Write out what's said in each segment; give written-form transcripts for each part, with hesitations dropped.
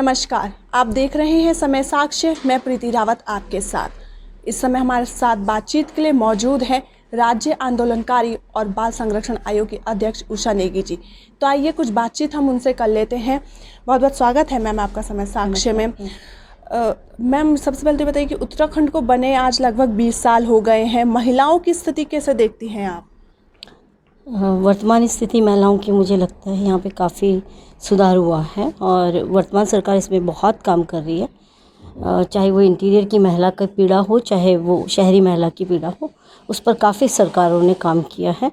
नमस्कार, आप देख रहे हैं समय साक्ष्य। मैं प्रीति रावत आपके साथ। इस समय हमारे साथ बातचीत के लिए मौजूद है राज्य आंदोलनकारी और बाल संरक्षण आयोग की अध्यक्ष उषा नेगी जी। तो आइए कुछ बातचीत हम उनसे कर लेते हैं। बहुत बहुत स्वागत है मैम आपका समय साक्ष्य में। मैम सबसे पहले तो बताइए कि उत्तराखंड को बने आज लगभग 20 साल हो गए हैं। महिलाओं की स्थिति कैसे देखती हैं आप? वर्तमान स्थिति महिलाओं की मुझे लगता है यहाँ पे काफ़ी सुधार हुआ है और वर्तमान सरकार इसमें बहुत काम कर रही है। चाहे वो इंटीरियर की महिला की पीड़ा हो, चाहे वो शहरी महिला की पीड़ा हो, उस पर काफ़ी सरकारों ने काम किया है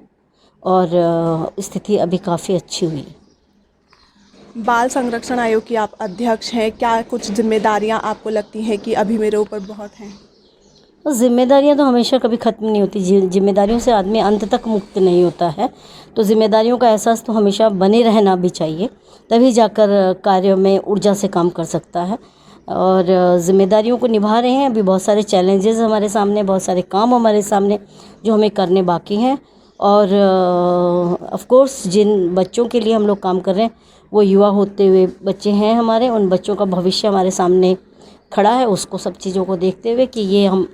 और स्थिति अभी काफ़ी अच्छी हुई है। बाल संरक्षण आयोग की आप अध्यक्ष हैं, क्या कुछ जिम्मेदारियां आपको लगती हैं कि अभी मेरे ऊपर बहुत हैं? जिम्मेदारियां तो हमेशा कभी ख़त्म नहीं होती। जिम्मेदारियों से आदमी अंत तक मुक्त नहीं होता है, तो जिम्मेदारियों का एहसास तो हमेशा बने रहना भी चाहिए, तभी जाकर कार्य में ऊर्जा से काम कर सकता है। और जिम्मेदारियों को निभा रहे हैं। अभी बहुत सारे चैलेंजेस हमारे सामने, बहुत सारे काम हमारे सामने जो हमें करने बाकी हैं। और ऑफ कोर्स जिन बच्चों के लिए हम लोग काम कर रहे हैं वो युवा होते हुए बच्चे हैं हमारे। उन बच्चों का भविष्य हमारे सामने खड़ा है। उसको सब चीज़ों को देखते हुए कि ये हम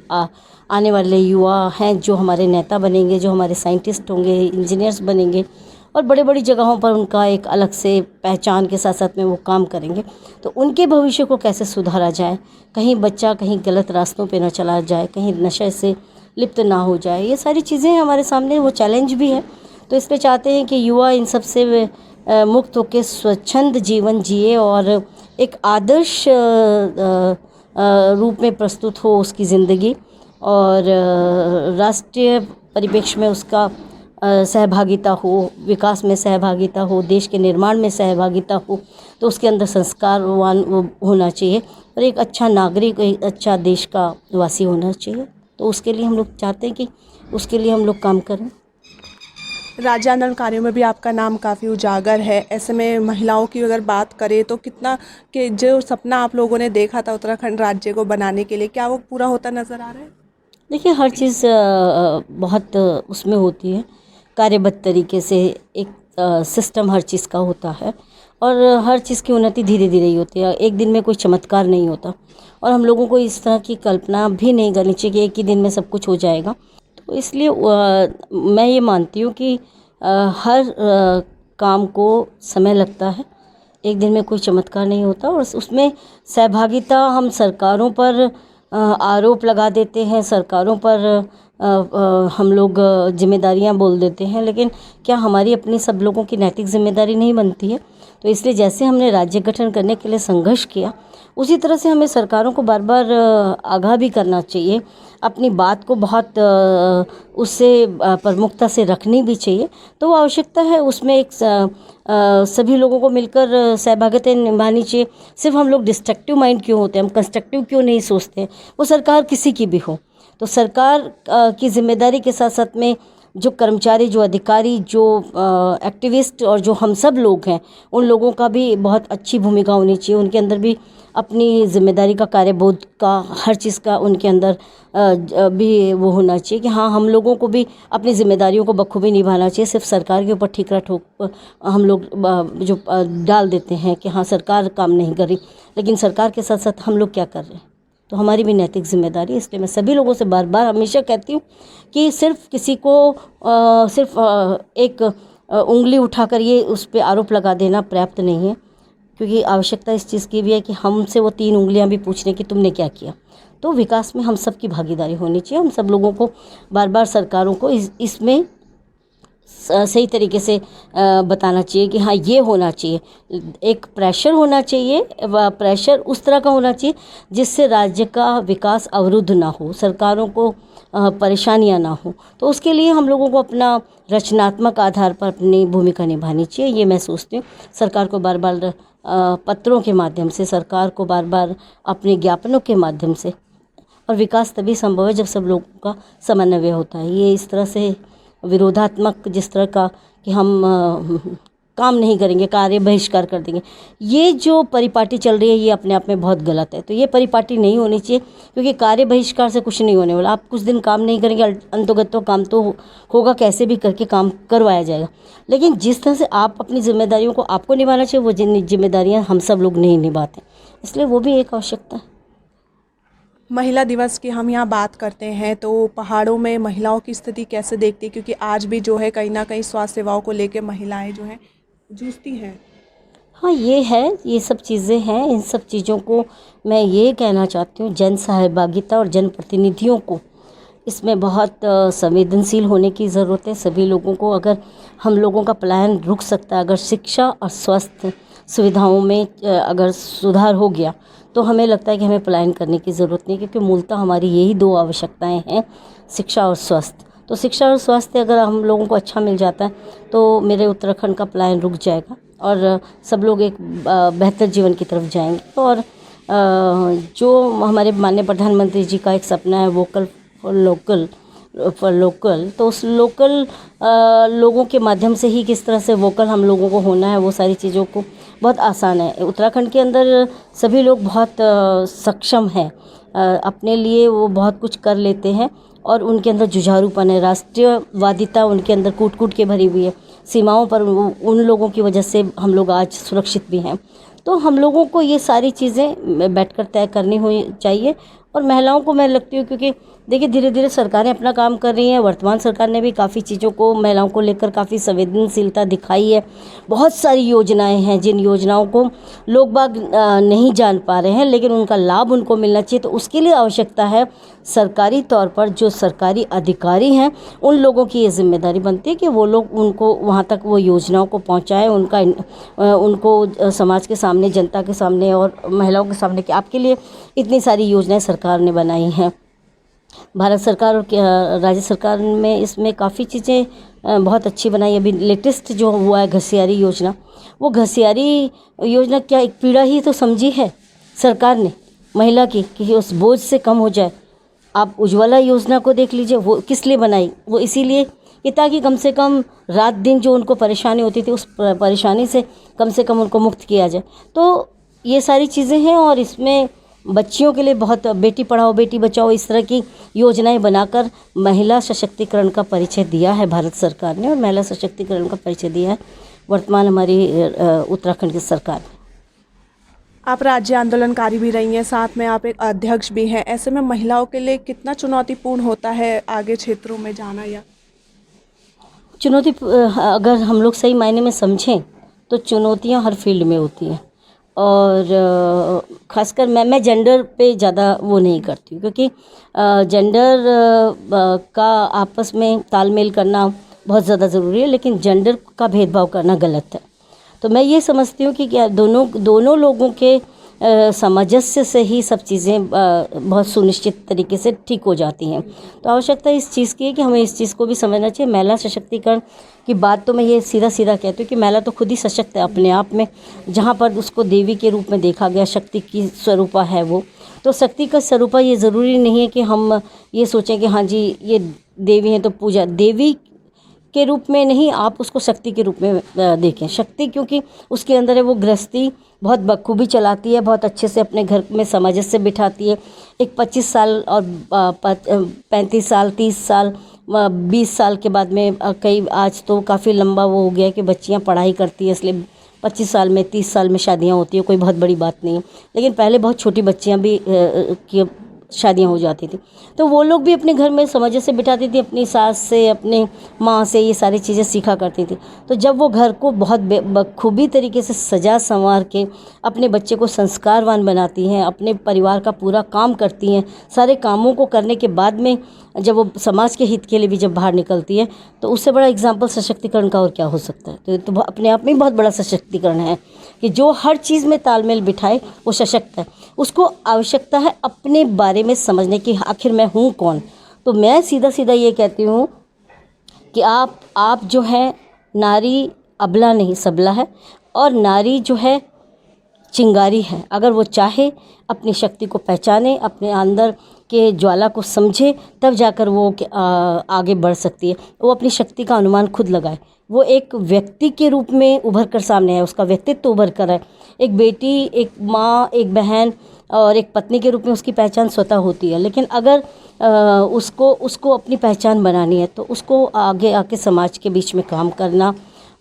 आने वाले युवा हैं जो हमारे नेता बनेंगे, जो हमारे साइंटिस्ट होंगे, इंजीनियर्स बनेंगे और बड़ी बड़ी जगहों पर उनका एक अलग से पहचान के साथ साथ में वो काम करेंगे। तो उनके भविष्य को कैसे सुधारा जाए, कहीं बच्चा कहीं गलत रास्तों पे ना चला जाए, कहीं नशे से लिप्त ना हो जाए, ये सारी चीज़ें हमारे सामने वो चैलेंज भी है। तो इसलिए चाहते हैं कि युवा इन सब से मुक्त होकर स्वच्छंद जीवन जिए और एक आदर्श रूप में प्रस्तुत हो उसकी ज़िंदगी और राष्ट्रीय परिप्रेक्ष्य में उसका सहभागिता हो, विकास में सहभागिता हो, देश के निर्माण में सहभागिता हो। तो उसके अंदर संस्कारवान होना चाहिए और एक अच्छा नागरिक, एक अच्छा देश का वासी होना चाहिए। तो उसके लिए हम लोग चाहते हैं कि उसके लिए हम लोग काम करें। राज्य आंदोलनकारियों में भी आपका नाम काफ़ी उजागर है। ऐसे में महिलाओं की अगर बात करें तो कितना कि जो सपना आप लोगों ने देखा था उत्तराखंड राज्य को बनाने के लिए, क्या वो पूरा होता नज़र आ रहा है? देखिए, हर चीज़ बहुत उसमें होती है कार्यबद्ध तरीके से। एक सिस्टम हर चीज़ का होता है और हर चीज़ की उन्नति धीरे धीरे ही होती है। एक दिन में कोई चमत्कार नहीं होता और हम लोगों को इस तरह की कल्पना भी नहीं करनी चाहिए कि एक ही दिन में सब कुछ हो जाएगा। तो इसलिए मैं ये मानती हूँ कि हर काम को समय लगता है, एक दिन में कोई चमत्कार नहीं होता। और उसमें सहभागिता हम सरकारों पर आरोप लगा देते हैं, सरकारों पर हम लोग जिम्मेदारियां बोल देते हैं, लेकिन क्या हमारी अपनी सब लोगों की नैतिक जिम्मेदारी नहीं बनती है? तो इसलिए जैसे हमने राज्य गठन करने के लिए संघर्ष किया, उसी तरह से हमें सरकारों को बार बार आगाह भी करना चाहिए, अपनी बात को बहुत उससे प्रमुखता से रखनी भी चाहिए। तो वो आवश्यकता है, उसमें एक सभी लोगों को मिलकर सहभागिता निभानी चाहिए। सिर्फ हम लोग डिस्ट्रक्टिव माइंड क्यों होते हैं, हम कंस्ट्रक्टिव क्यों नहीं सोचते हैं? वो सरकार किसी की भी हो, तो सरकार की जिम्मेदारी के साथ साथ में जो कर्मचारी, जो अधिकारी, जो एक्टिविस्ट और जो हम सब लोग हैं, उन लोगों का भी बहुत अच्छी भूमिका होनी चाहिए। उनके अंदर भी अपनी जिम्मेदारी का, कार्यबोध का, हर चीज़ का उनके अंदर भी वो होना चाहिए कि हाँ, हम लोगों को भी अपनी जिम्मेदारियों को बखूबी निभाना चाहिए। सिर्फ सरकार के ऊपर ठीकरा ठोक हम लोग जो डाल देते हैं कि हाँ सरकार काम नहीं कर रही, लेकिन सरकार के साथ साथ हम लोग क्या कर रहे हैं? तो हमारी भी नैतिक जिम्मेदारी है। इसलिए मैं सभी लोगों से बार बार हमेशा कहती हूँ कि सिर्फ किसी को सिर्फ एक उंगली उठाकर ये उस पर आरोप लगा देना पर्याप्त नहीं है, क्योंकि आवश्यकता इस चीज़ की भी है कि हमसे वो 3 उंगलियां भी पूछने कि तुमने क्या किया। तो विकास में हम सब की भागीदारी होनी चाहिए। हम सब लोगों को बार बार सरकारों को इसमें सही तरीके से बताना चाहिए कि हाँ ये होना चाहिए। एक प्रेशर होना चाहिए, प्रेशर उस तरह का होना चाहिए जिससे राज्य का विकास अवरुद्ध ना हो, सरकारों को परेशानियां ना हो। तो उसके लिए हम लोगों को अपना रचनात्मक आधार पर अपनी भूमिका निभानी चाहिए। ये मैं सोचती हूँ। सरकार को बार बार पत्रों के माध्यम से, सरकार को बार बार अपने ज्ञापनों के माध्यम से, और विकास तभी संभव है जब सब लोगों का समन्वय होता है। ये इस तरह से विरोधात्मक जिस तरह का कि हम काम नहीं करेंगे, कार्य बहिष्कार कर देंगे, ये जो परिपाटी चल रही है ये अपने आप में बहुत गलत है। तो ये परिपाटी नहीं होनी चाहिए, क्योंकि कार्य बहिष्कार से कुछ नहीं होने वाला। आप कुछ दिन काम नहीं करेंगे, अंतर्गत तो काम तो होगा, कैसे भी करके काम करवाया जाएगा। लेकिन जिस तरह से आप अपनी जिम्मेदारियों को आपको निभाना चाहिए, वो जिम्मेदारियाँ हम सब लोग नहीं निभाते। इसलिए वो भी एक आवश्यकता है। महिला दिवस की हम यहाँ बात करते हैं तो पहाड़ों में महिलाओं की स्थिति कैसे देखती है, क्योंकि आज भी जो है कहीं ना कहीं स्वास्थ्य सेवाओं को लेकर महिलाएं जो हैं जूझती हैं। हाँ, ये है, ये सब चीज़ें हैं। इन सब चीज़ों को मैं ये कहना चाहती हूँ, जन सहभागिता और जनप्रतिनिधियों को इसमें बहुत संवेदनशील होने की ज़रूरत है। सभी लोगों को, अगर हम लोगों का पलायन रुक सकता है, अगर शिक्षा और स्वास्थ्य सुविधाओं में अगर सुधार हो गया, तो हमें लगता है कि हमें पलायन करने की ज़रूरत नहीं, क्योंकि मूलतः हमारी यही दो आवश्यकताएं हैं, शिक्षा और स्वास्थ्य। तो शिक्षा और स्वास्थ्य अगर हम लोगों को अच्छा मिल जाता है तो मेरे उत्तराखंड का पलायन रुक जाएगा और सब लोग एक बेहतर जीवन की तरफ जाएंगे। और जो हमारे माननीय प्रधानमंत्री जी का एक सपना है, वोकल फॉर लोकल, तो उस लोकल लोगों के माध्यम से ही किस तरह से वोकल हम लोगों को होना है, वो सारी चीज़ों को बहुत आसान है। उत्तराखंड के अंदर सभी लोग बहुत सक्षम हैं, अपने लिए वो बहुत कुछ कर लेते हैं और उनके अंदर जुझारूपन है, राष्ट्रीयवादिता उनके अंदर कूट कूट के भरी हुई है। सीमाओं पर उन लोगों की वजह से हम लोग आज सुरक्षित भी हैं। तो हम लोगों को ये सारी चीज़ें बैठकर तय करनी हुई चाहिए। और महिलाओं को मैं लगती हूँ, क्योंकि देखिए धीरे धीरे सरकारें अपना काम कर रही हैं। वर्तमान सरकार ने भी काफ़ी चीज़ों को, महिलाओं को लेकर काफ़ी संवेदनशीलता दिखाई है। बहुत सारी योजनाएं हैं जिन योजनाओं को लोग बाग नहीं जान पा रहे हैं, लेकिन उनका लाभ उनको मिलना चाहिए। तो उसके लिए आवश्यकता है सरकारी तौर पर जो सरकारी अधिकारी हैं, उन लोगों की ये जिम्मेदारी बनती है कि वो लोग उनको वहाँ तक वो योजनाओं को पहुँचाएँ, उनको समाज के सामने, जनता के सामने और महिलाओं के सामने कि आपके लिए इतनी सारी योजनाएं सरकार ने बनाई हैं। भारत सरकार और राज्य सरकार में इसमें काफ़ी चीज़ें बहुत अच्छी बनाई। अभी लेटेस्ट जो हुआ है घसियारी योजना, वो घसियारी योजना क्या एक पीड़ा ही तो समझी है सरकार ने महिला की, कि उस बोझ से कम हो जाए। आप उज्ज्वला योजना को देख लीजिए, वो किस लिए बनाई? वो इसीलिए कि ताकि कम से कम रात दिन जो उनको परेशानी होती थी, उस परेशानी से कम उनको मुक्त किया जाए। तो ये सारी चीज़ें हैं और इसमें बच्चियों के लिए बहुत बेटी पढ़ाओ बेटी बचाओ इस तरह की योजनाएं बनाकर महिला सशक्तिकरण का परिचय दिया है भारत सरकार ने, और महिला सशक्तिकरण का परिचय दिया है वर्तमान हमारी उत्तराखंड की सरकार ने। आप राज्य आंदोलनकारी भी रही हैं, साथ में आप एक अध्यक्ष भी हैं। ऐसे में महिलाओं के लिए कितना चुनौतीपूर्ण होता है आगे क्षेत्रों में जाना? या चुनौती अगर हम लोग सही मायने में समझें तो चुनौतियां हर फील्ड में होती हैं। और ख़ासकर मैं जेंडर पे ज़्यादा वो नहीं करती हूँ, क्योंकि जेंडर का आपस में तालमेल करना बहुत ज़्यादा ज़रूरी है, लेकिन जेंडर का भेदभाव करना गलत है। तो मैं ये समझती हूँ कि क्या दोनों लोगों के सामंजस्य से ही सब चीज़ें बहुत सुनिश्चित तरीके से ठीक हो जाती हैं। तो आवश्यकता इस चीज़ की है कि हमें इस चीज़ को भी समझना चाहिए। महिला सशक्तिकरण की बात तो मैं ये सीधा कहती हूँ कि महिला तो खुद ही सशक्त है अपने आप में, जहाँ पर उसको देवी के रूप में देखा गया, शक्ति की स्वरूपा है वो। तो शक्ति का स्वरूपा ये ज़रूरी नहीं है कि हम ये सोचें कि हाँ जी ये देवी हैं तो पूजा देवी के रूप में नहीं, आप उसको शक्ति के रूप में देखें। शक्ति क्योंकि उसके अंदर है, वो गृहस्थी बहुत बखूबी चलाती है, बहुत अच्छे से अपने घर में सामंजस्य से बिठाती है। एक 25 साल और 35 साल 30 साल 20 साल के बाद में कई आज तो काफ़ी लंबा वो हो गया है कि बच्चियां पढ़ाई करती है, इसलिए 25 साल में 30 साल में शादियां होती है, कोई बहुत बड़ी बात नहीं है। लेकिन पहले बहुत छोटी बच्चियां भी की शादियां हो जाती थी, तो वो लोग भी अपने घर में समझ से बिठाती थी, अपनी सास से, अपने माँ से ये सारी चीज़ें सीखा करती थी। तो जब वो घर को बहुत बखूबी तरीके से सजा संवार के अपने बच्चे को संस्कारवान बनाती हैं, अपने परिवार का पूरा काम करती हैं, सारे कामों को करने के बाद में जब वो समाज के हित के लिए भी जब बाहर निकलती है, तो उससे बड़ा एग्जाम्पल सशक्तिकरण का और क्या हो सकता है। तो ये तो अपने आप में बहुत बड़ा सशक्तिकरण है कि जो हर चीज़ में तालमेल बिठाए वो सशक्त है। उसको आवश्यकता है अपने बारे में समझने की, आखिर मैं हूँ कौन। तो मैं सीधा ये कहती हूँ कि आप जो है नारी अबला नहीं सबला है, और नारी जो है चिंगारी है। अगर वो चाहे अपनी शक्ति को पहचाने, अपने अंदर के ज्वाला को समझे, तब जाकर वो आगे बढ़ सकती है। वो अपनी शक्ति का अनुमान खुद लगाए। वो एक व्यक्ति के रूप में उभर कर सामने है, उसका व्यक्तित्व उभर कर है। एक बेटी, एक माँ, एक बहन और एक पत्नी के रूप में उसकी पहचान स्वतः होती है। लेकिन अगर उसको अपनी पहचान बनानी है तो उसको आगे आके समाज के बीच में काम करना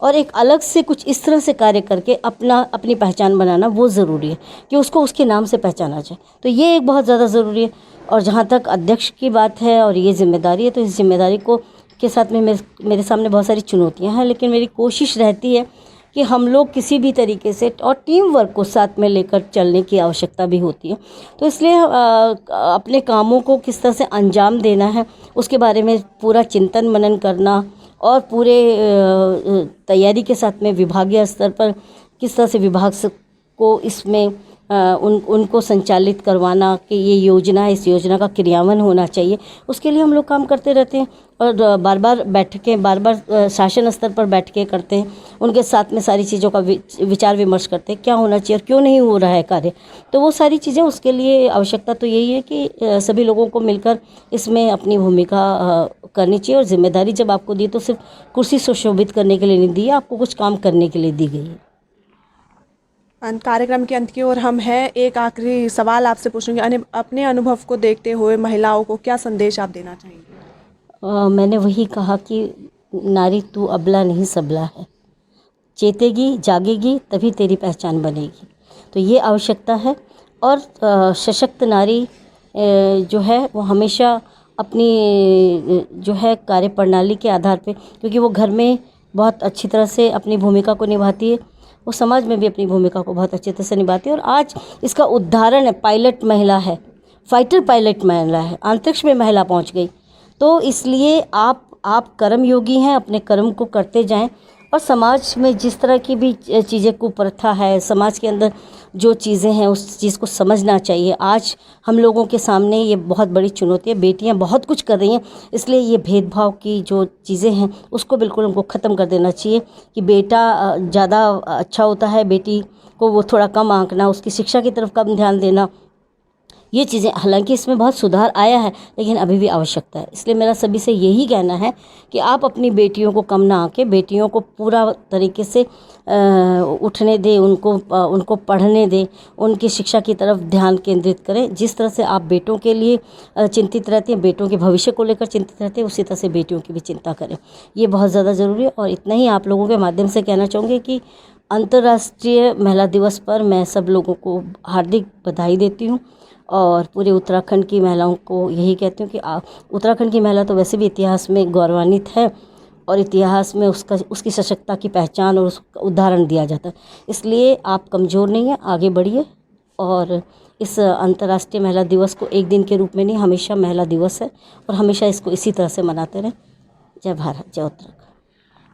और एक अलग से कुछ इस तरह से कार्य करके अपनी पहचान बनाना वो ज़रूरी है कि उसको उसके नाम से पहचाना जाए। तो ये एक बहुत ज़्यादा ज़रूरी है। और जहाँ तक अध्यक्ष की बात है और ये जिम्मेदारी है, तो इस जिम्मेदारी को के साथ में मेरे सामने बहुत सारी चुनौतियाँ हैं, लेकिन मेरी कोशिश रहती है कि हम लोग किसी भी तरीके से और टीम वर्क को साथ में लेकर चलने की आवश्यकता भी होती है। तो इसलिए अपने कामों को किस तरह से अंजाम देना है उसके बारे में पूरा चिंतन मनन करना और पूरे तैयारी के साथ में विभागीय स्तर पर किस तरह से को इसमें उनको संचालित करवाना कि ये योजना है, इस योजना का क्रियान्वयन होना चाहिए, उसके लिए हम लोग काम करते रहते हैं। और बार बार शासन स्तर पर बैठ के करते हैं, उनके साथ में सारी चीज़ों का विचार विमर्श करते हैं, क्या होना चाहिए और क्यों नहीं हो रहा है कार्य। तो वो सारी चीज़ें, उसके लिए आवश्यकता तो यही है कि सभी लोगों को मिलकर इसमें अपनी भूमिका करनी चाहिए। और जिम्मेदारी जब आपको दी तो सिर्फ कुर्सी सुशोभित करने के लिए नहीं दी है, आपको कुछ काम करने के लिए दी गई है। कार्यक्रम के अंत की ओर हम हैं। एक आखिरी सवाल आपसे पूछूंगी, अपने अनुभव को देखते हुए महिलाओं को क्या संदेश आप देना चाहेंगे? मैंने वही कहा कि नारी तू अबला नहीं सबला है, चेतेगी जागेगी तभी तेरी पहचान बनेगी। तो ये आवश्यकता है। और सशक्त नारी जो है वो हमेशा अपनी जो है कार्य प्रणाली के आधार पे, क्योंकि वो घर में बहुत अच्छी तरह से अपनी भूमिका को निभाती है, वो समाज में भी अपनी भूमिका को बहुत अच्छी तरह से निभाती है। और आज इसका उदाहरण है, पायलट महिला है, फाइटर पायलट महिला है, अंतरिक्ष में महिला पहुंच गई। तो इसलिए आप कर्मयोगी हैं, अपने कर्म को करते जाएं। और समाज में जिस तरह की भी चीज़ें कुप्रथा है, समाज के अंदर जो चीज़ें हैं उस चीज़ को समझना चाहिए। आज हम लोगों के सामने ये बहुत बड़ी चुनौती है, बेटियां बहुत कुछ कर रही हैं, इसलिए ये भेदभाव की जो चीज़ें हैं उसको बिल्कुल उनको ख़त्म कर देना चाहिए कि बेटा ज़्यादा अच्छा होता है, बेटी को वो थोड़ा कम आंकना, उसकी शिक्षा की तरफ कम ध्यान देना। ये चीज़ें, हालांकि इसमें बहुत सुधार आया है लेकिन अभी भी आवश्यकता है। इसलिए मेरा सभी से यही कहना है कि आप अपनी बेटियों को कम ना आंकें, बेटियों को पूरा तरीके से उठने दें, उनको पढ़ने दें, उनकी शिक्षा की तरफ ध्यान केंद्रित करें। जिस तरह से आप बेटों के लिए चिंतित रहते हैं, बेटों के भविष्य को लेकर चिंतित रहते हैं, उसी तरह से बेटियों की भी चिंता करें। ये बहुत ज़्यादा ज़रूरी है। और इतना ही आप लोगों के माध्यम से कहना चाहूँगी कि अंतर्राष्ट्रीय महिला दिवस पर मैं सब लोगों को हार्दिक बधाई देती हूँ। और पूरे उत्तराखंड की महिलाओं को यही कहती हूँ कि उत्तराखंड की महिला तो वैसे भी इतिहास में गौरवान्वित है और इतिहास में उसकी सशक्तता की पहचान और उसका उदाहरण दिया जाता है। इसलिए आप कमज़ोर नहीं हैं, आगे बढ़िए। और इस अंतर्राष्ट्रीय महिला दिवस को एक दिन के रूप में नहीं, हमेशा महिला दिवस है और हमेशा इसको इसी तरह से मनाते रहें। जय भारत, जय उत्तराखंड।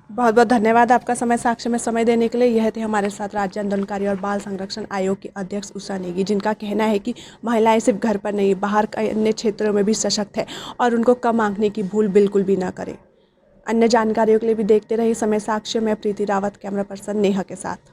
बहुत बहुत धन्यवाद आपका समय साक्ष्य में समय देने के लिए। यह थे हमारे साथ राज्य आंदोलनकारी और बाल संरक्षण आयोग की अध्यक्ष उषा नेगी, जिनका कहना है कि महिलाएं सिर्फ घर पर नहीं, बाहर अन्य क्षेत्रों में भी सशक्त है और उनको कम आंकने की भूल बिल्कुल भी ना करें। अन्य जानकारियों के लिए भी देखते रहिए समय साक्ष्य में प्रीति रावत, कैमरा पर्सन नेहा के साथ।